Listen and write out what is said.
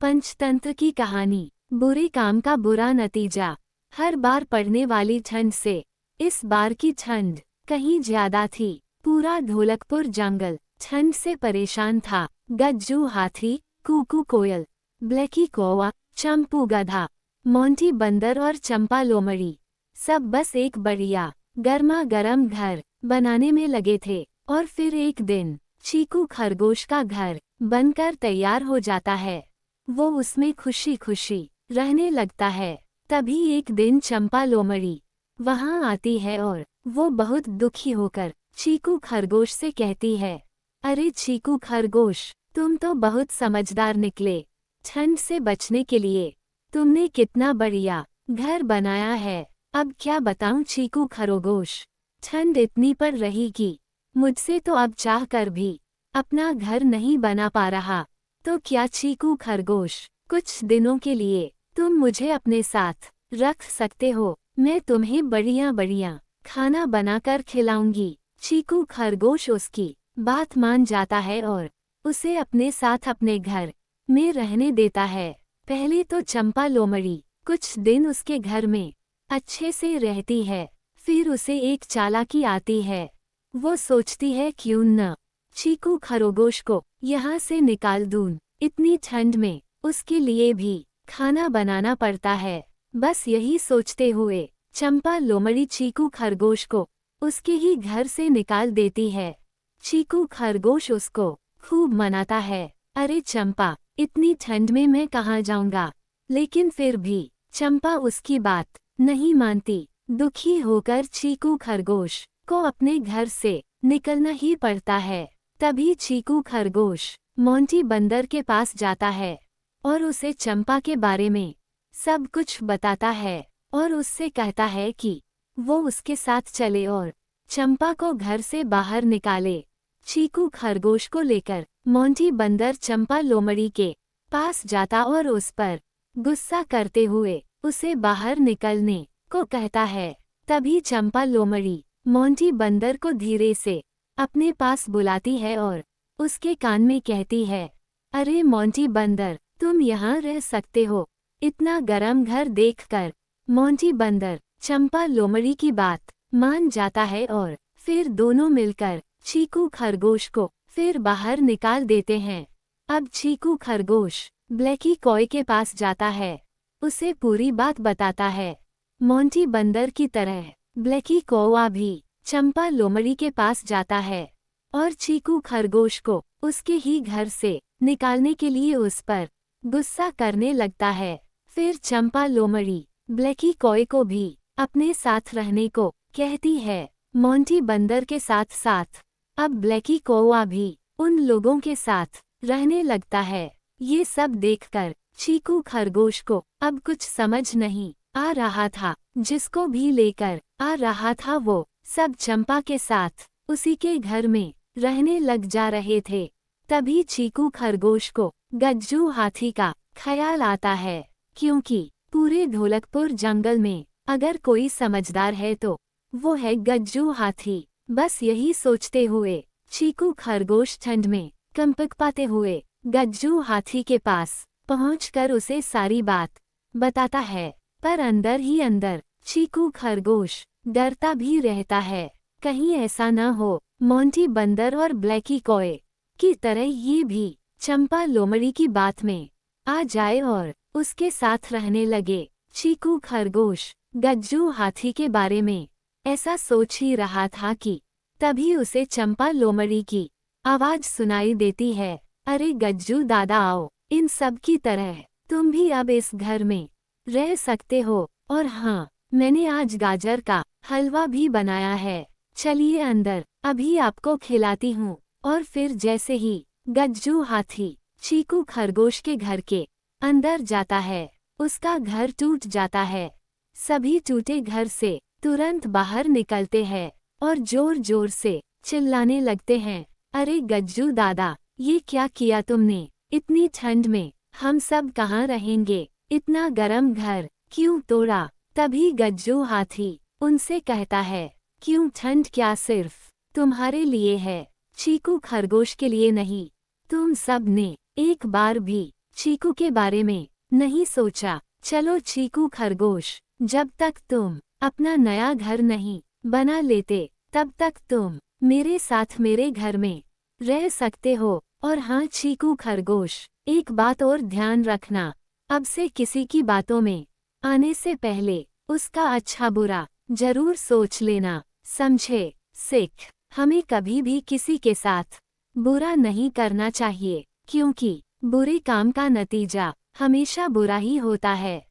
पंचतंत्र की कहानी। बुरे काम का बुरा नतीजा। हर बार पड़ने वाली ठंड से इस बार की ठंड कहीं ज्यादा थी। पूरा ढोलकपुर जंगल ठंड से परेशान था। गज्जू हाथी, कूकू कोयल, ब्लैकी कौवा, चंपू गधा, मोंटी बंदर और चंपा लोमड़ी सब बस एक बढ़िया गर्मा गर्म घर बनाने में लगे थे। और फिर एक दिन चीकू खरगोश का घर बनकर तैयार हो जाता है। वो उसमें खुशी खुशी रहने लगता है। तभी एक दिन चंपा लोमड़ी वहां आती है और वो बहुत दुखी होकर चीकू खरगोश से कहती है, अरे चीकू खरगोश, तुम तो बहुत समझदार निकले। ठंड से बचने के लिए तुमने कितना बढ़िया घर बनाया है। अब क्या बताऊं चीकू खरगोश, ठंड इतनी पड़ रही कि मुझसे तो अब चाह कर भी अपना घर नहीं बना पा रहा। तो क्या चीकू खरगोश, कुछ दिनों के लिए तुम मुझे अपने साथ रख सकते हो? मैं तुम्हें बढ़िया बढ़िया खाना बनाकर खिलाऊंगी। चीकू खरगोश उसकी बात मान जाता है और उसे अपने साथ अपने घर में रहने देता है। पहले तो चंपा लोमड़ी कुछ दिन उसके घर में अच्छे से रहती है। फिर उसे एक चालाकी आती है। वो सोचती है क्यों न चीकू खरगोश को यहाँ से निकाल दूं। इतनी ठंड में उसके लिए भी खाना बनाना पड़ता है। बस यही सोचते हुए चंपा लोमड़ी चीकू खरगोश को उसके ही घर से निकाल देती है। चीकू खरगोश उसको खूब मनाता है, अरे चंपा, इतनी ठंड में मैं कहाँ जाऊंगा। लेकिन फिर भी चंपा उसकी बात नहीं मानती। दुखी होकर चीकू खरगोश को अपने घर से निकलना ही पड़ता है। तभी चीकू खरगोश मोंटी बंदर के पास जाता है और उसे चंपा के बारे में सब कुछ बताता है और उससे कहता है कि वो उसके साथ चले और चंपा को घर से बाहर निकाले। चीकू खरगोश को लेकर मोंटी बंदर चंपा लोमड़ी के पास जाता और उस पर गुस्सा करते हुए उसे बाहर निकलने को कहता है। तभी चंपा लोमड़ी मोंटी बंदर को धीरे से अपने पास बुलाती है और उसके कान में कहती है, अरे मोंटी बंदर, तुम यहाँ रह सकते हो इतना गरम घर देखकर। मोंटी बंदर चंपा लोमड़ी की बात मान जाता है और फिर दोनों मिलकर चीकू खरगोश को फिर बाहर निकाल देते हैं। अब चीकू खरगोश ब्लैकी कॉय के पास जाता है, उसे पूरी बात बताता है। मोंटी बंदर की तरह ब्लैकी कौवा भी चंपा लोमड़ी के पास जाता है और चीकू खरगोश को उसके ही घर से निकालने के लिए उस पर गुस्सा करने लगता है। फिर चंपा लोमड़ी ब्लैकी कॉय को भी अपने साथ रहने को कहती है। मोंटी बंदर के साथ साथ अब ब्लैकी कौवा भी उन लोगों के साथ रहने लगता है। ये सब देखकर चीकू खरगोश को अब कुछ समझ नहीं आ रहा था। जिसको भी लेकर आ रहा था वो सब चंपा के साथ उसी के घर में रहने लग जा रहे थे। तभी चीकू खरगोश को गज्जू हाथी का ख्याल आता है, क्योंकि पूरे ढोलकपुर जंगल में अगर कोई समझदार है तो वो है गज्जू हाथी। बस यही सोचते हुए चीकू खरगोश ठंड में कंपकपाते हुए गज्जू हाथी के पास पहुंचकर उसे सारी बात बताता है। पर अंदर ही अंदर चीकू खरगोश डरता भी रहता है, कहीं ऐसा न हो मोंटी बंदर और ब्लैकी कॉय की तरह ये भी चंपा लोमड़ी की बात में आ जाए और उसके साथ रहने लगे। चीकू खरगोश गज्जू हाथी के बारे में ऐसा सोच ही रहा था कि तभी उसे चंपा लोमड़ी की आवाज सुनाई देती है, अरे गज्जू दादा आओ, इन सब की तरह तुम भी अब इस घर में रह सकते हो। और हाँ, मैंने आज गाजर का हलवा भी बनाया है, चलिए अंदर, अभी आपको खिलाती हूँ। और फिर जैसे ही गज्जू हाथी चीकू खरगोश के घर के अंदर जाता है, उसका घर टूट जाता है। सभी टूटे घर से तुरंत बाहर निकलते हैं और जोर जोर से चिल्लाने लगते हैं, अरे गज्जू दादा, ये क्या किया तुमने? इतनी ठंड में हम सब कहाँ रहेंगे? इतना गरम घर क्यों तोड़ा? तभी गज्जू हाथी उनसे कहता है, क्यों, ठंड क्या सिर्फ तुम्हारे लिए है, चीकू खरगोश के लिए नहीं। तुम सब ने एक बार भी चीकू के बारे में नहीं सोचा। चलो चीकू खरगोश, जब तक तुम अपना नया घर नहीं बना लेते तब तक तुम मेरे साथ मेरे घर में रह सकते हो। और हाँ चीकू खरगोश, एक बात और ध्यान रखना, अब से किसी की बातों में आने से पहले उसका अच्छा बुरा जरूर सोच लेना, समझे। सिख, हमें कभी भी किसी के साथ बुरा नहीं करना चाहिए, क्योंकि बुरे काम का नतीजा हमेशा बुरा ही होता है।